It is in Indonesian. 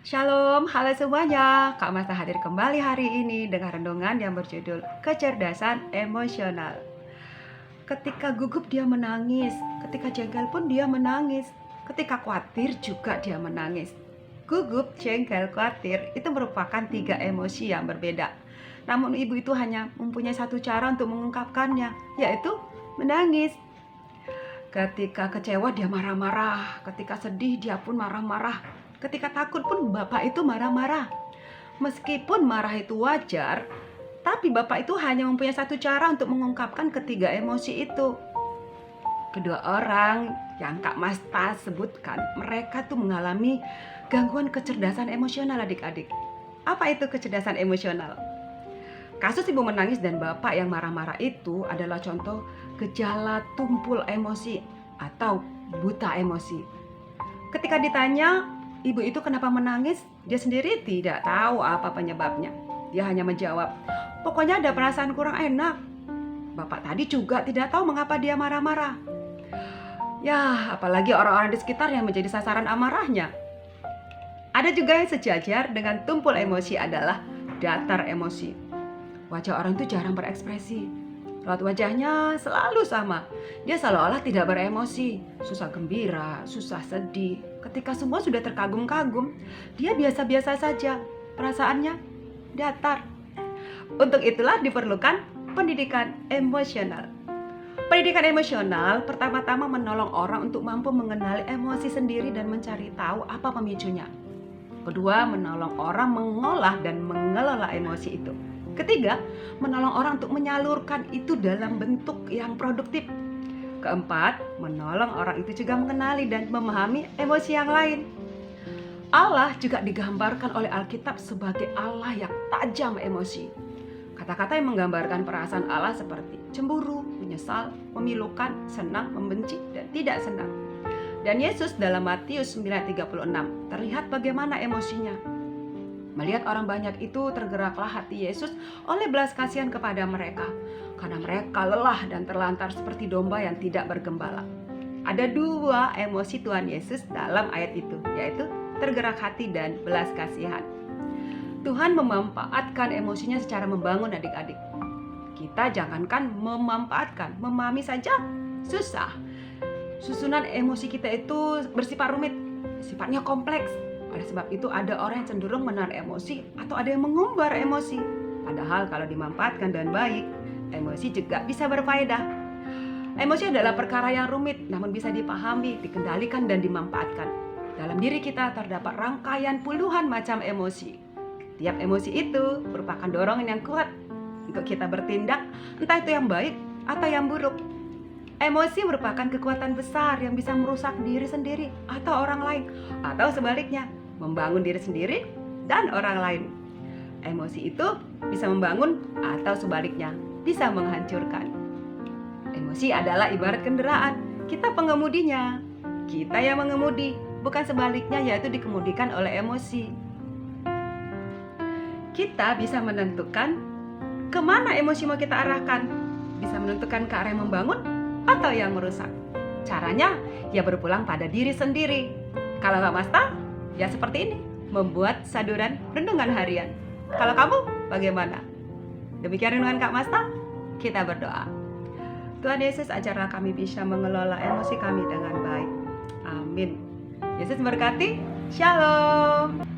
Shalom, halo semuanya. Kak Masta hadir kembali hari ini dengan renungan yang berjudul Kecerdasan Emosional. Ketika gugup dia menangis, ketika jengkel pun dia menangis, ketika khawatir juga dia menangis. Gugup, jengkel, khawatir itu merupakan tiga emosi yang berbeda. Namun ibu itu hanya mempunyai satu cara untuk mengungkapkannya, yaitu menangis. Ketika kecewa dia marah-marah, ketika sedih dia pun marah-marah. Ketika takut pun bapak itu marah-marah. Meskipun marah itu wajar, tapi bapak itu hanya mempunyai satu cara untuk mengungkapkan ketiga emosi itu. Kedua orang yang Kak Masta sebutkan, mereka tuh mengalami gangguan kecerdasan emosional adik-adik. Apa itu kecerdasan emosional? Kasus ibu menangis dan bapak yang marah-marah itu adalah contoh gejala tumpul emosi atau buta emosi. Ketika ditanya, ibu itu kenapa menangis? Dia sendiri tidak tahu apa penyebabnya. Dia hanya menjawab, pokoknya ada perasaan kurang enak. Bapak tadi juga tidak tahu mengapa dia marah-marah. Ya, apalagi orang-orang di sekitar yang menjadi sasaran amarahnya. Ada juga yang sejajar dengan tumpul emosi adalah datar emosi. Wajah orang itu jarang berekspresi. Raut wajahnya selalu sama. Dia seolah-olah tidak beremosi, susah gembira, susah sedih. Ketika semua sudah terkagum-kagum, dia biasa-biasa saja. Perasaannya datar. Untuk itulah diperlukan pendidikan emosional. Pendidikan emosional pertama-tama menolong orang untuk mampu mengenali emosi sendiri dan mencari tahu apa pemicunya. Kedua, menolong orang mengolah dan mengelola emosi itu. Ketiga, menolong orang untuk menyalurkan itu dalam bentuk yang produktif. Keempat, menolong orang itu juga mengenali dan memahami emosi yang lain. Allah juga digambarkan oleh Alkitab sebagai Allah yang tajam emosi. Kata-kata yang menggambarkan perasaan Allah seperti cemburu, menyesal, memilukan, senang, membenci, dan tidak senang. Dan Yesus dalam Matius 9:36 terlihat bagaimana emosinya. Melihat orang banyak itu, tergeraklah hati Yesus oleh belas kasihan kepada mereka, karena mereka lelah dan terlantar seperti domba yang tidak bergembala. Ada dua emosi Tuhan Yesus dalam ayat itu, yaitu tergerak hati dan belas kasihan. Tuhan memanfaatkan emosinya secara membangun adik-adik. Kita jangankan memanfaatkan, memahami saja susah. Susunan emosi kita itu bersifat rumit, sifatnya kompleks. Oleh sebab itu ada orang yang cenderung menahan emosi atau ada yang mengumbar emosi. Padahal kalau dimanfaatkan dan baik, emosi juga bisa berfaedah. Emosi adalah perkara yang rumit namun bisa dipahami, dikendalikan dan dimanfaatkan. Dalam diri kita terdapat rangkaian puluhan macam emosi. Tiap emosi itu merupakan dorongan yang kuat untuk kita bertindak, entah itu yang baik atau yang buruk. Emosi merupakan kekuatan besar yang bisa merusak diri sendiri atau orang lain, atau sebaliknya, membangun diri sendiri dan orang lain. Emosi itu bisa membangun atau sebaliknya, bisa menghancurkan. Emosi adalah ibarat kendaraan, kita pengemudinya. Kita yang mengemudi, bukan sebaliknya, yaitu dikemudikan oleh emosi. Kita bisa menentukan kemana emosi mau kita arahkan. Bisa menentukan ke arah yang membangun atau yang merusak. Caranya ya berpulang pada diri sendiri. Kalau Kak Masta, ya seperti ini, membuat saduran renungan harian. Kalau kamu bagaimana? Demikian renungan Kak Masta, kita berdoa. Tuhan Yesus, ajarlah kami bisa mengelola emosi kami dengan baik. Amin. Yesus berkati. Shalom.